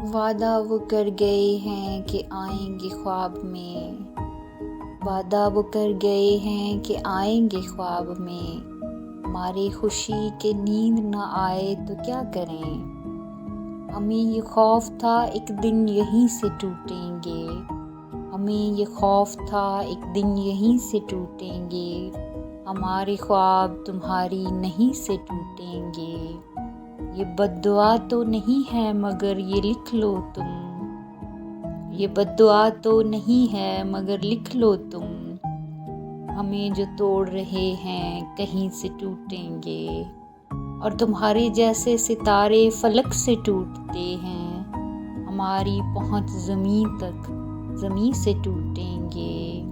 وعدہ وہ کر گئے ہیں کہ آئیں گے خواب میں، وعدہ وہ کر گئے ہیں کہ آئیں گے خواب میں، ہماری خوشی کہ نیند نہ آئے تو کیا کریں۔ ہمیں یہ خوف تھا ایک دن یہیں سے ٹوٹیں گے، ہمیں یہ خوف تھا ایک دن یہیں سے ٹوٹیں گے، ہمارے خواب تمہاری نہیں سے ٹوٹیں گے۔ یہ بد دعا تو نہیں ہے مگر یہ لکھ لو تم، یہ بد دعا تو نہیں ہے مگر لکھ لو تم، ہمیں جو توڑ رہے ہیں کہیں سے ٹوٹیں گے، اور تمہارے جیسے ستارے فلک سے ٹوٹتے ہیں، ہماری پہنچ زمین تک زمین سے ٹوٹیں گے۔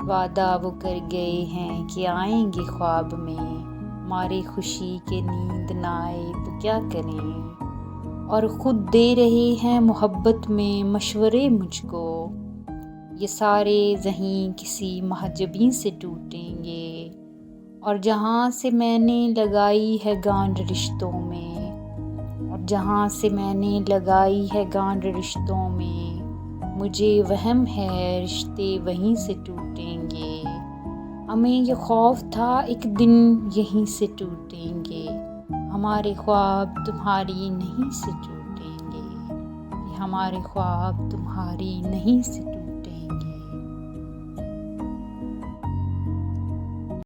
وعدہ وہ کر گئے ہیں کہ آئیں گے خواب میں، ہماری خوشی کہ نیند نہ آئے تو کیا کریں، اور خود دے رہے ہیں محبت میں مشورے مجھ کو، یہ سارے ذہیں کسی محجبین سے ٹوٹیں گے، اور جہاں سے میں نے لگائی ہے گانڈ رشتوں میں، اور جہاں سے میں نے لگائی ہے گانڈ رشتوں میں، مجھے وہم ہے رشتے وہیں سے ٹوٹیں گے۔ ہمیں یہ خوف تھا ایک دن یہیں سے ٹوٹیں گے، ہمارے خواب تمہاری نہیں سے ٹوٹیں گے، ہمارے خواب تمہاری نہیں سے ٹوٹیں گے۔